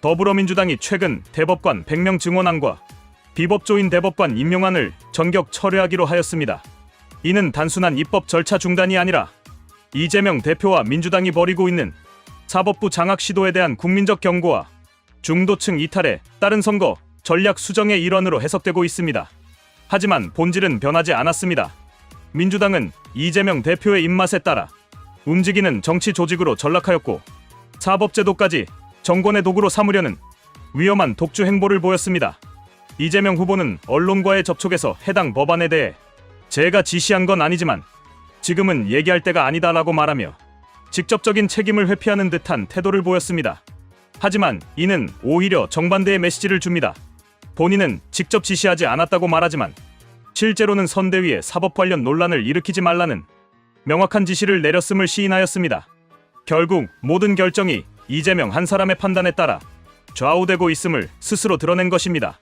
더불어민주당이 최근 대법관 100명 증원안과 비법조인 대법관 임명안을 전격 철회하기로 하였습니다. 이는 단순한 입법 절차 중단이 아니라 이재명 대표와 민주당이 벌이고 있는 사법부 장악 시도에 대한 국민적 경고와 중도층 이탈에 따른 선거 전략 수정의 일환으로 해석되고 있습니다. 하지만 본질은 변하지 않았습니다. 민주당은 이재명 대표의 입맛에 따라 움직이는 정치 조직으로 전락하였고 사법제도까지 정권의 도구로 삼으려는 위험한 독주 행보를 보였습니다. 이재명 후보는 언론과의 접촉에서 해당 법안에 대해 제가 지시한 건 아니지만 지금은 얘기할 때가 아니다라고 말하며 직접적인 책임을 회피하는 듯한 태도를 보였습니다. 하지만 이는 오히려 정반대의 메시지를 줍니다. 본인은 직접 지시하지 않았다고 말하지만 실제로는 선대위에 사법 관련 논란을 일으키지 말라는 명확한 지시를 내렸음을 시인하였습니다. 결국 모든 결정이 이재명 한 사람의 판단에 따라 좌우되고 있음을 스스로 드러낸 것입니다.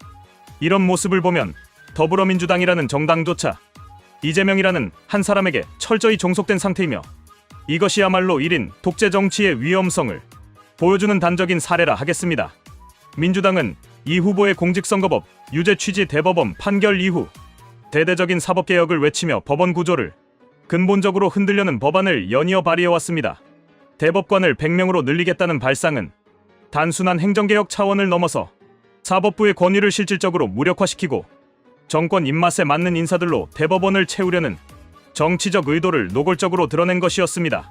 이런 모습을 보면 더불어민주당이라는 정당조차 이재명이라는 한 사람에게 철저히 종속된 상태이며 이것이야말로 1인 독재 정치의 위험성을 보여주는 단적인 사례라 하겠습니다. 민주당은 이 후보의 공직선거법 유죄 취지 대법원 판결 이후 대대적인 사법개혁을 외치며 법원 구조를 근본적으로 흔들려는 법안을 연이어 발의해왔습니다. 대법관을 100명으로 늘리겠다는 발상은 단순한 행정개혁 차원을 넘어서 사법부의 권위를 실질적으로 무력화시키고 정권 입맛에 맞는 인사들로 대법원을 채우려는 정치적 의도를 노골적으로 드러낸 것이었습니다.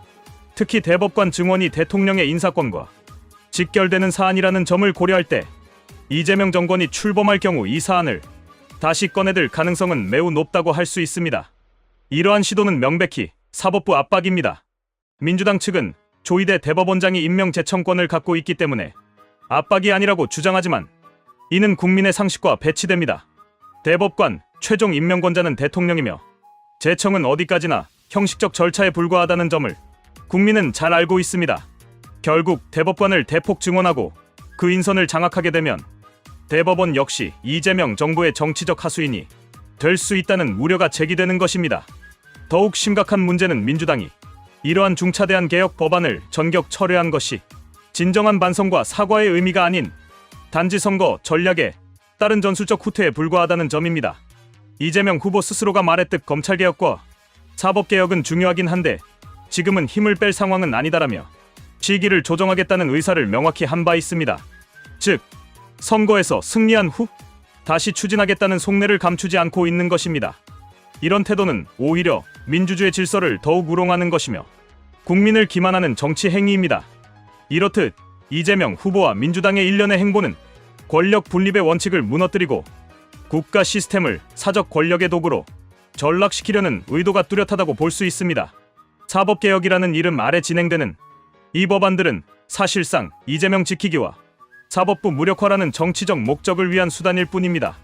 특히 대법관 증원이 대통령의 인사권과 직결되는 사안이라는 점을 고려할 때 이재명 정권이 출범할 경우 이 사안을 다시 꺼내들 가능성은 매우 높다고 할 수 있습니다. 이러한 시도는 명백히 사법부 압박입니다. 민주당 측은 조희대 대법원장이 임명 제청권을 갖고 있기 때문에 압박이 아니라고 주장하지만 이는 국민의 상식과 배치됩니다. 대법관 최종 임명권자는 대통령이며 제청은 어디까지나 형식적 절차에 불과하다는 점을 국민은 잘 알고 있습니다. 결국 대법관을 대폭 증원하고 그 인선을 장악하게 되면 대법원 역시 이재명 정부의 정치적 하수인이 될 수 있다는 우려가 제기되는 것입니다. 더욱 심각한 문제는 민주당이 이러한 중차대한 개혁 법안을 전격 철회한 것이 진정한 반성과 사과의 의미가 아닌 단지 선거 전략에 따른 전술적 후퇴에 불과하다는 점입니다. 이재명 후보 스스로가 말했듯 검찰개혁과 사법개혁은 중요하긴 한데 지금은 힘을 뺄 상황은 아니다라며 시기를 조정하겠다는 의사를 명확히 한 바 있습니다. 즉, 선거에서 승리한 후 다시 추진하겠다는 속내를 감추지 않고 있는 것입니다. 이런 태도는 오히려 민주주의 질서를 더욱 우롱하는 것이며 국민을 기만하는 정치 행위입니다. 이렇듯 이재명 후보와 민주당의 일련의 행보는 권력 분립의 원칙을 무너뜨리고 국가 시스템을 사적 권력의 도구로 전락시키려는 의도가 뚜렷하다고 볼 수 있습니다. 사법개혁이라는 이름 아래 진행되는 이 법안들은 사실상 이재명 지키기와 사법부 무력화라는 정치적 목적을 위한 수단일 뿐입니다.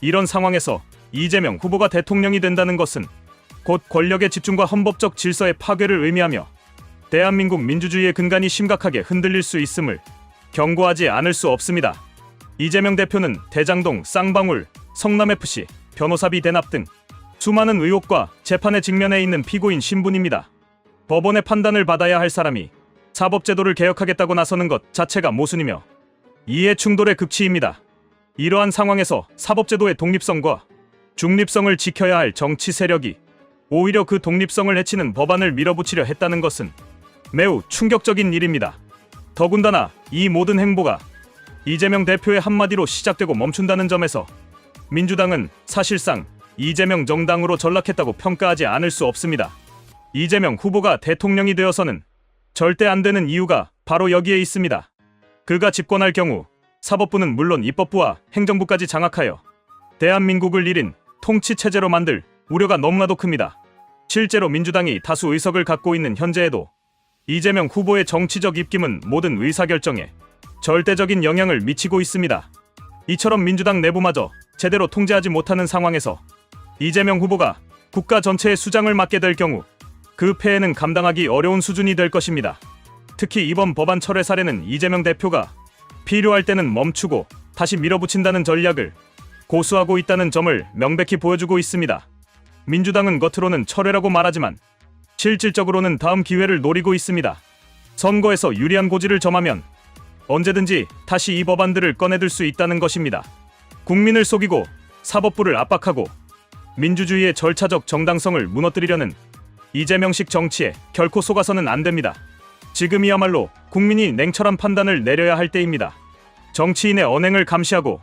이런 상황에서 이재명 후보가 대통령이 된다는 것은 곧 권력의 집중과 헌법적 질서의 파괴를 의미하며 대한민국 민주주의의 근간이 심각하게 흔들릴 수 있음을 경고하지 않을 수 없습니다. 이재명 대표는 대장동, 쌍방울, 성남FC, 변호사비 대납 등 수많은 의혹과 재판에 직면해 있는 피고인 신분입니다. 법원의 판단을 받아야 할 사람이 사법제도를 개혁하겠다고 나서는 것 자체가 모순이며 이해 충돌의 극치입니다. 이러한 상황에서 사법제도의 독립성과 중립성을 지켜야 할 정치 세력이 오히려 그 독립성을 해치는 법안을 밀어붙이려 했다는 것은 매우 충격적인 일입니다. 더군다나 이 모든 행보가 이재명 대표의 한마디로 시작되고 멈춘다는 점에서 민주당은 사실상 이재명 정당으로 전락했다고 평가하지 않을 수 없습니다. 이재명 후보가 대통령이 되어서는 절대 안 되는 이유가 바로 여기에 있습니다. 그가 집권할 경우 사법부는 물론 입법부와 행정부까지 장악하여 대한민국을 1인 통치체제로 만들 우려가 너무나도 큽니다. 실제로 민주당이 다수 의석을 갖고 있는 현재에도 이재명 후보의 정치적 입김은 모든 의사결정에 절대적인 영향을 미치고 있습니다. 이처럼 민주당 내부마저 제대로 통제하지 못하는 상황에서 이재명 후보가 국가 전체의 수장을 맡게 될 경우 그 폐해는 감당하기 어려운 수준이 될 것입니다. 특히 이번 법안 철회 사례는 이재명 대표가 필요할 때는 멈추고 다시 밀어붙인다는 전략을 고수하고 있다는 점을 명백히 보여주고 있습니다. 민주당은 겉으로는 철회라고 말하지만 실질적으로는 다음 기회를 노리고 있습니다. 선거에서 유리한 고지를 점하면 언제든지 다시 이 법안들을 꺼내들 수 있다는 것입니다. 국민을 속이고 사법부를 압박하고 민주주의의 절차적 정당성을 무너뜨리려는 이재명식 정치에 결코 속아서는 안 됩니다. 지금이야말로 국민이 냉철한 판단을 내려야 할 때입니다. 정치인의 언행을 감시하고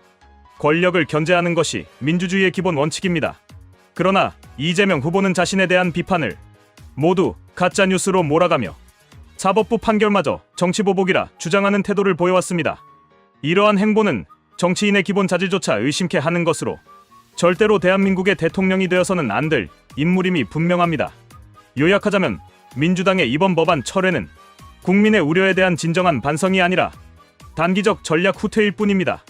권력을 견제하는 것이 민주주의의 기본 원칙입니다. 그러나 이재명 후보는 자신에 대한 비판을 모두 가짜뉴스로 몰아가며 사법부 판결마저 정치보복이라 주장하는 태도를 보여왔습니다. 이러한 행보는 정치인의 기본 자질조차 의심케 하는 것으로 절대로 대한민국의 대통령이 되어서는 안 될 인물임이 분명합니다. 요약하자면 민주당의 이번 법안 철회는 국민의 우려에 대한 진정한 반성이 아니라 단기적 전략 후퇴일 뿐입니다.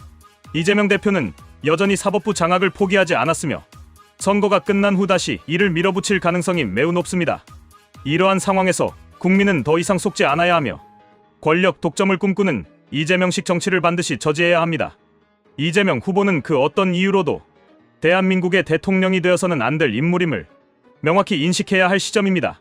이재명 대표는 여전히 사법부 장악을 포기하지 않았으며 선거가 끝난 후 다시 이를 밀어붙일 가능성이 매우 높습니다. 이러한 상황에서 국민은 더 이상 속지 않아야 하며 권력 독점을 꿈꾸는 이재명식 정치를 반드시 저지해야 합니다. 이재명 후보는 그 어떤 이유로도 대한민국의 대통령이 되어서는 안 될 인물임을 명확히 인식해야 할 시점입니다.